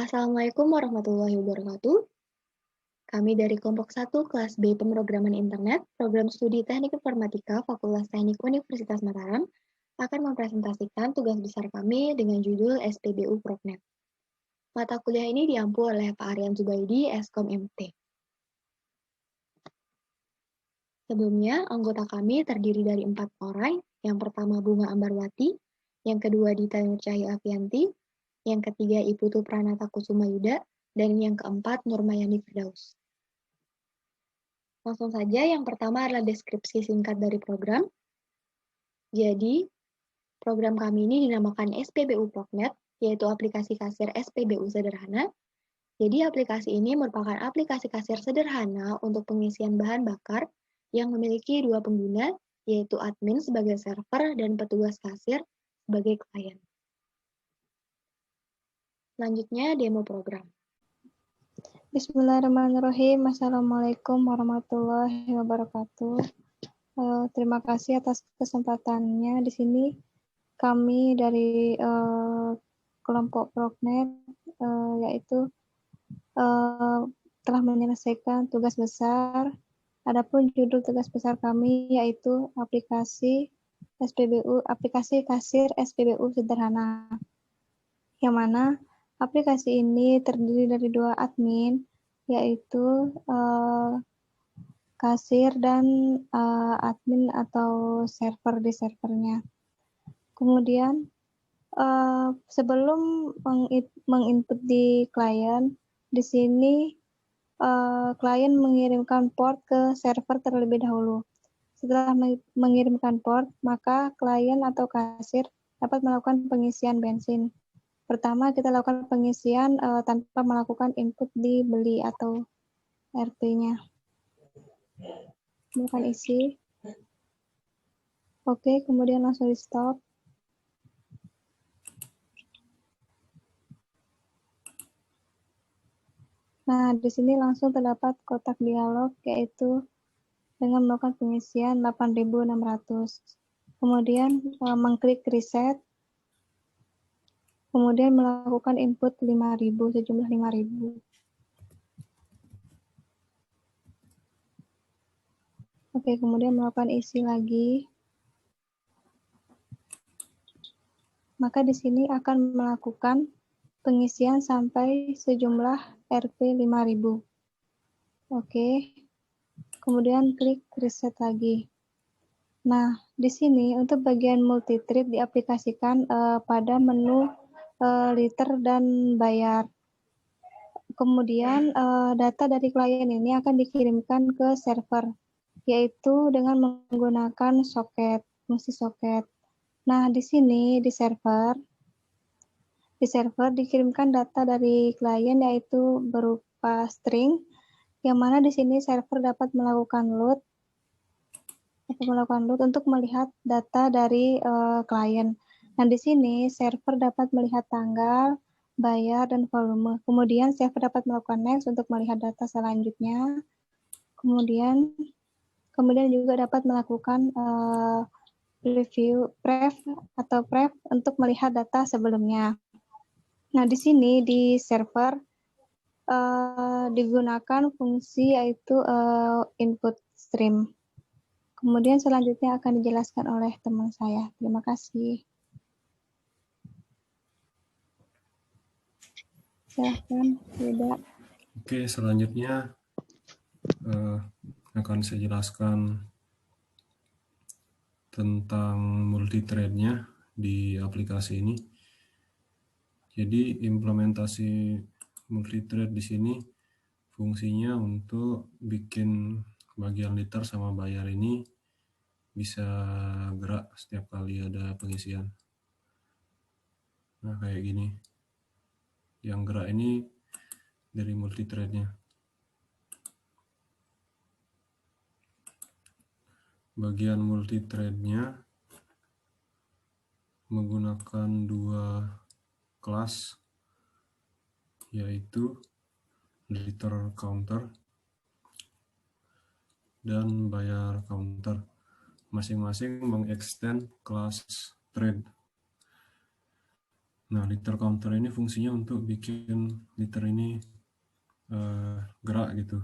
Assalamualaikum warahmatullahi wabarakatuh. Kami dari kelompok 1 kelas B Pemrograman Internet, Program Studi Teknik Informatika Fakultas Teknik Universitas Mataram akan mempresentasikan tugas besar kami dengan judul SPBU Proknet. Mata kuliah ini diampu oleh Pak Aryan Zubaidi, Eskom MT. Sebelumnya, anggota kami terdiri dari 4 orang. Yang pertama Bunga Ambarwati, yang kedua Dita Nurcahya Afianti, yang ketiga Iputu Pranata Kusuma Yuda, dan yang keempat Nurmayani Firdaus. Langsung saja, yang pertama adalah deskripsi singkat dari program. Jadi, program kami ini dinamakan SPBU Proknet, yaitu aplikasi kasir SPBU sederhana. Jadi, aplikasi ini merupakan aplikasi kasir sederhana untuk pengisian bahan bakar yang memiliki dua pengguna, yaitu admin sebagai server dan petugas kasir sebagai klien. Selanjutnya, demo program. Bismillahirrahmanirrahim. Assalamualaikum warahmatullahi wabarakatuh. Terima kasih atas kesempatannya. Di sini kami dari kelompok Proknet yaitu telah menyelesaikan tugas besar. Adapun judul tugas besar kami yaitu aplikasi SPBU, aplikasi kasir SPBU sederhana. Yang mana aplikasi ini terdiri dari dua admin, yaitu kasir dan admin atau server di servernya. Kemudian sebelum menginput di klien, di sini klien mengirimkan port ke server terlebih dahulu. Setelah mengirimkan port, maka klien atau kasir dapat melakukan pengisian bensin. Pertama, kita lakukan pengisian tanpa melakukan input di beli atau RP-nya. Melakukan isi. Oke, kemudian langsung di stop. Nah, di sini langsung terdapat kotak dialog, yaitu dengan melakukan pengisian 8.600. Kemudian mengklik reset. Kemudian melakukan input 5.000, sejumlah 5.000. Oke, kemudian melakukan isi lagi. Maka di sini akan melakukan pengisian sampai sejumlah Rp 5.000. Oke. Kemudian klik reset lagi. Nah, di sini untuk bagian multi-trip diaplikasikan pada menu liter dan bayar. Kemudian data dari klien ini akan dikirimkan ke server, yaitu dengan menggunakan soket, fungsi soket. Nah, di sini di server dikirimkan data dari klien yaitu berupa string, yang mana di sini server dapat melakukan load untuk melihat data dari klien. Nah, di sini server dapat melihat tanggal, bayar, dan volume. Kemudian server dapat melakukan next untuk melihat data selanjutnya. Kemudian juga dapat melakukan pref untuk melihat data sebelumnya. Nah, di sini di server digunakan fungsi yaitu input stream. Kemudian selanjutnya akan dijelaskan oleh teman saya. Terima kasih. Silahkan, Yuda. Oke, selanjutnya akan saya jelaskan tentang multi-thread-nya di aplikasi ini. Jadi implementasi multi-thread di sini fungsinya untuk bikin bagian liter sama bayar ini bisa gerak setiap kali ada pengisian. Nah, kayak gini. Yang gerak ini dari multi-thread-nya. Bagian multi-thread-nya menggunakan dua kelas, yaitu liter counter dan bayar counter. Masing-masing mengextend kelas thread. Nah, liter counter ini fungsinya untuk bikin liter ini gerak gitu.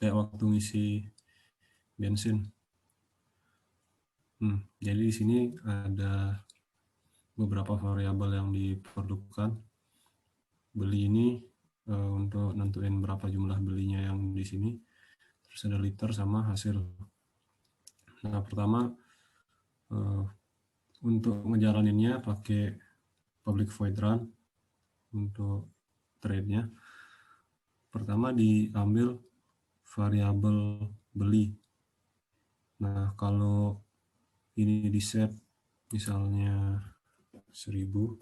Kayak waktu ngisi bensin. Jadi di sini ada beberapa variabel yang diperlukan. Beli ini untuk nentuin berapa jumlah belinya yang di sini. Terus ada liter sama hasil. Nah, pertama untuk ngejalaninnya pakai public void run untuk trade-nya. Pertama diambil variabel beli. Nah, kalau ini di set misalnya 1000,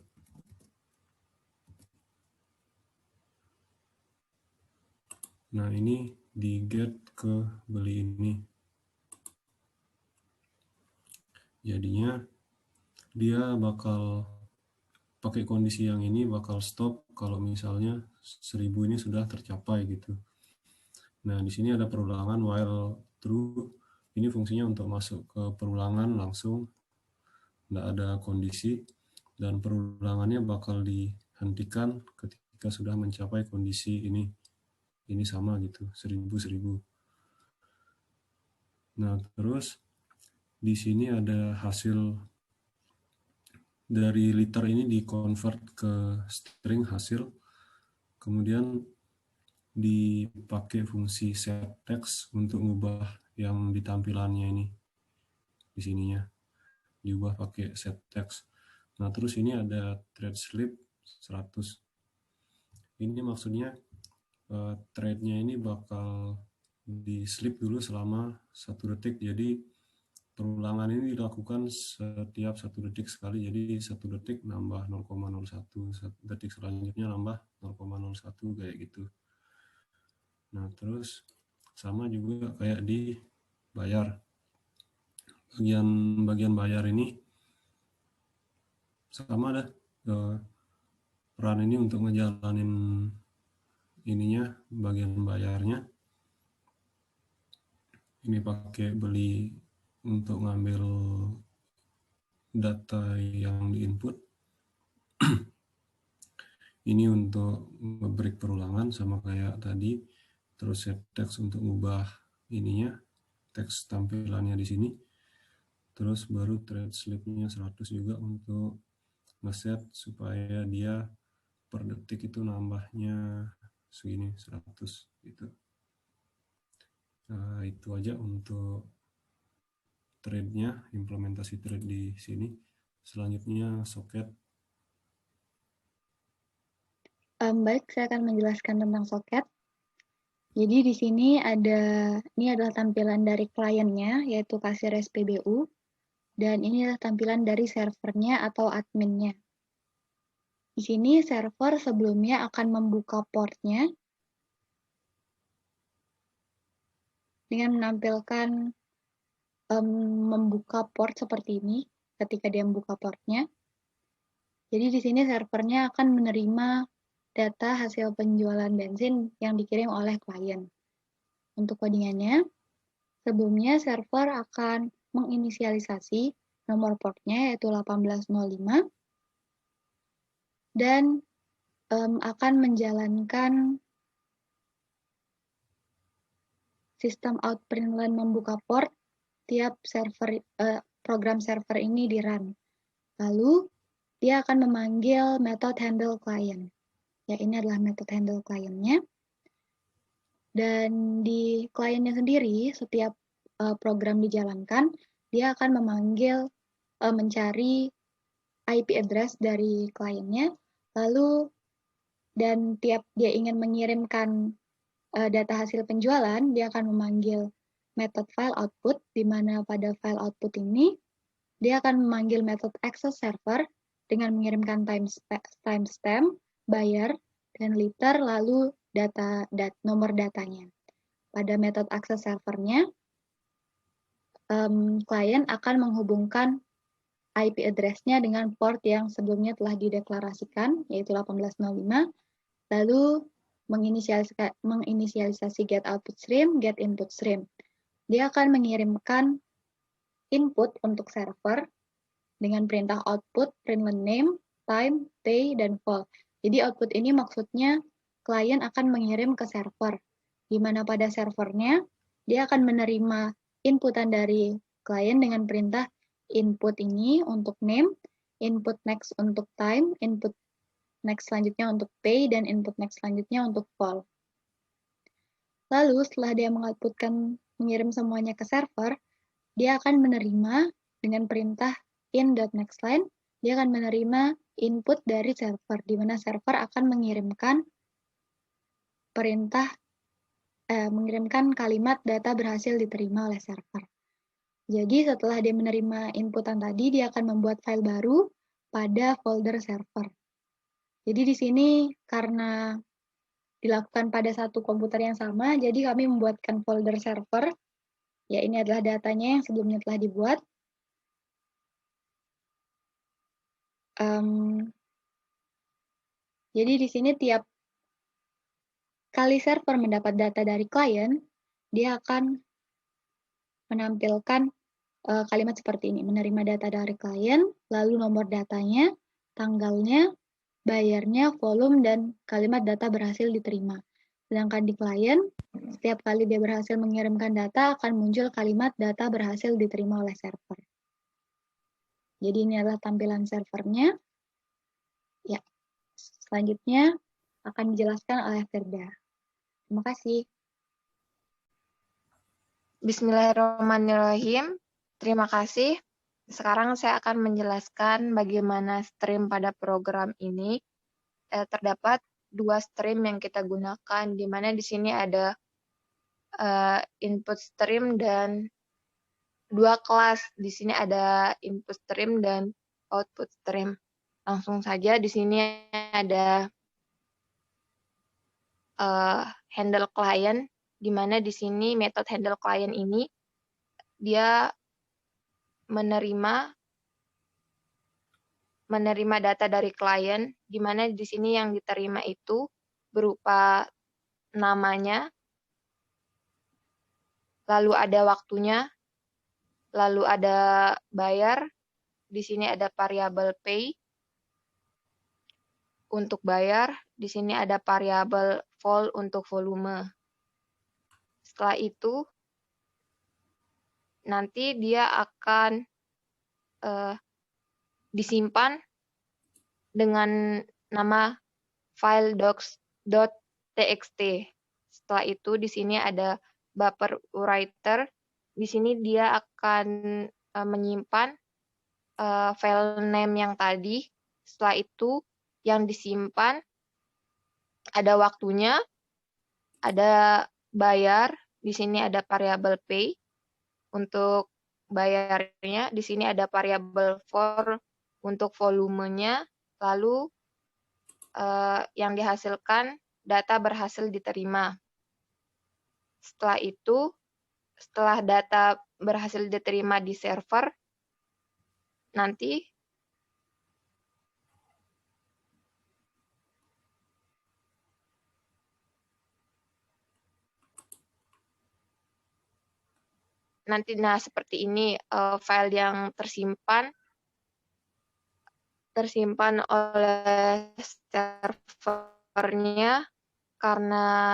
nah ini di get ke beli ini. Jadinya dia bakal pakai kondisi yang ini bakal stop kalau misalnya 1000 ini sudah tercapai gitu. Nah, di sini ada perulangan while true. Ini fungsinya untuk masuk ke perulangan langsung, tidak ada kondisi, dan perulangannya bakal dihentikan ketika sudah mencapai kondisi ini sama gitu, 1000. Nah, terus di sini ada hasil dari liter ini di-convert ke string hasil, kemudian dipakai fungsi setText untuk mengubah yang di tampilannya ini, di sininya, diubah pakai setText. Nah, terus ini ada thread slip 100. Ini maksudnya thread-nya ini bakal di slip dulu selama 1 detik, jadi perulangan ini dilakukan setiap 1 detik sekali, jadi 1 detik nambah 0,01, 1 detik selanjutnya nambah 0,01 kayak gitu. Nah, terus sama juga kayak di bayar. Bagian bayar ini sama ada peran ini untuk ngejalanin ininya, bagian bayarnya. Ini pakai beli untuk ngambil data yang diinput. Ini untuk nge-break perulangan sama kayak tadi. Terus set text untuk mengubah ininya, teks tampilannya di sini. Terus baru thread slip-nya 100 juga untuk ngeset supaya dia per detik itu nambahnya segini 100 gitu. Nah, itu aja untuk thread-nya, implementasi thread di sini. Selanjutnya soket. Baik, saya akan menjelaskan tentang soket. Jadi di sini ini adalah tampilan dari kliennya, yaitu kasir SPBU, dan ini adalah tampilan dari servernya atau adminnya. Di sini server sebelumnya akan membuka portnya dengan menampilkan membuka port seperti ini ketika dia membuka portnya. Jadi di sini servernya akan menerima data hasil penjualan bensin yang dikirim oleh klien. Untuk codingannya, sebelumnya server akan menginisialisasi nomor portnya yaitu 1805 dan akan menjalankan sistem out println membuka port tiap program server ini di run. Lalu dia akan memanggil method handle client. Ya, ini adalah method handle client-nya. Dan di kliennya sendiri, setiap program dijalankan, dia akan mencari IP address dari kliennya, lalu dan tiap dia ingin mengirimkan data hasil penjualan, dia akan memanggil method file output, di mana pada file output ini, dia akan memanggil method access server dengan mengirimkan timestamp, buyer, dan liter, lalu nomor datanya. Pada method access servernya, klien akan menghubungkan IP address-nya dengan port yang sebelumnya telah dideklarasikan, yaitu 1805, lalu menginisialisasi get output stream, get input stream. Dia akan mengirimkan input untuk server dengan perintah output, println name, time, pay, dan fall. Jadi output ini maksudnya klien akan mengirim ke server, di mana pada servernya dia akan menerima inputan dari klien dengan perintah input ini untuk name, input next untuk time, input next selanjutnya untuk pay, dan input next selanjutnya untuk fall. Lalu setelah dia mengirim semuanya ke server, dia akan menerima dengan perintah in.nextLine, dia akan menerima input dari server, di mana server akan mengirimkan mengirimkan kalimat data berhasil diterima oleh server. Jadi setelah dia menerima inputan tadi, dia akan membuat file baru pada folder server. Jadi di sini karena dilakukan pada satu komputer yang sama, jadi kami membuatkan folder server. Ya, ini adalah datanya yang sebelumnya telah dibuat. Jadi di sini tiap kali server mendapat data dari klien, dia akan menampilkan kalimat seperti ini, menerima data dari klien, lalu nomor datanya, tanggalnya, bayarnya, volume, dan kalimat data berhasil diterima. Sedangkan di klien, setiap kali dia berhasil mengirimkan data, akan muncul kalimat data berhasil diterima oleh server. Jadi ini adalah tampilan servernya. Ya, selanjutnya akan dijelaskan oleh Firda. Terima kasih. Bismillahirrahmanirrahim. Terima kasih. Sekarang saya akan menjelaskan bagaimana stream pada program ini. Terdapat 2 stream yang kita gunakan, di mana di sini ada input stream dan 2 kelas. Di sini ada input stream dan output stream. Langsung saja di sini ada handle client, di mana di sini metode handle client ini dia menerima data dari klien, di mana di sini yang diterima itu berupa namanya, lalu ada waktunya, lalu ada bayar, di sini ada variabel pay untuk bayar, di sini ada variabel vol untuk volume. Setelah itu, nanti dia akan disimpan dengan nama file docs.txt. Setelah itu di sini ada buffer writer. Di sini dia akan menyimpan file name yang tadi. Setelah itu yang disimpan ada waktunya, ada bayar, di sini ada variabel pay untuk bayarnya, di sini ada variabel for untuk volumenya, lalu yang dihasilkan data berhasil diterima. Setelah itu, setelah data berhasil diterima di server, nanti seperti ini file yang tersimpan oleh servernya, karena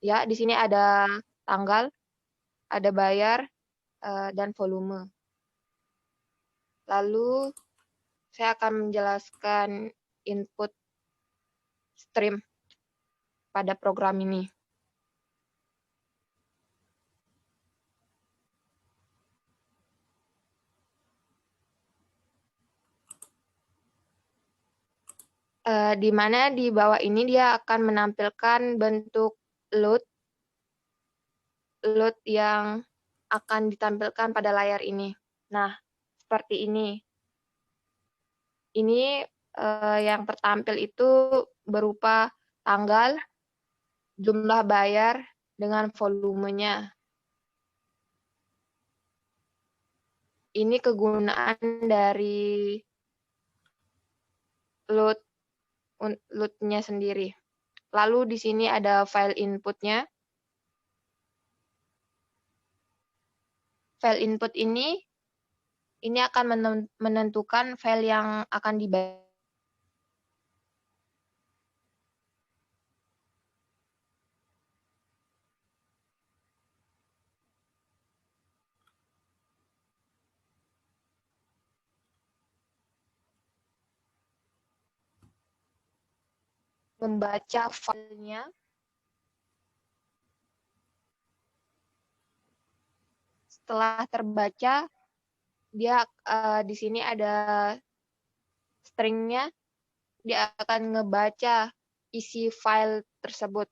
ya di sini ada tanggal, ada bayar, dan volume. Lalu saya akan menjelaskan input stream pada program ini. Di mana di bawah ini dia akan menampilkan bentuk load yang akan ditampilkan pada layar ini. Nah, seperti ini. Ini yang tertampil itu berupa tanggal, jumlah bayar, dengan volumenya. Ini kegunaan dari load-nya sendiri. Lalu di sini ada file inputnya. File input ini Ini akan menentukan file yang akan dibaca. Membaca filenya. Setelah terbaca, dia di sini ada stringnya, dia akan ngebaca isi file tersebut.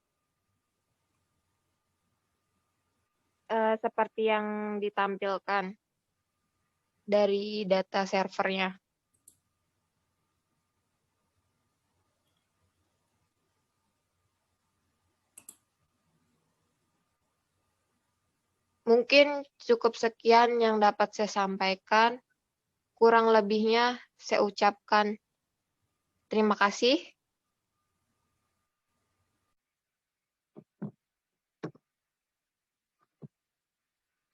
Seperti yang ditampilkan dari data servernya. Mungkin cukup sekian yang dapat saya sampaikan. Kurang lebihnya saya ucapkan terima kasih.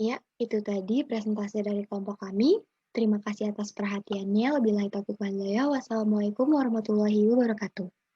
Ya, itu tadi presentasi dari kelompok kami. Terima kasih atas perhatiannya. Wabillahi taufiq wal hidayah. Wassalamualaikum warahmatullahi wabarakatuh.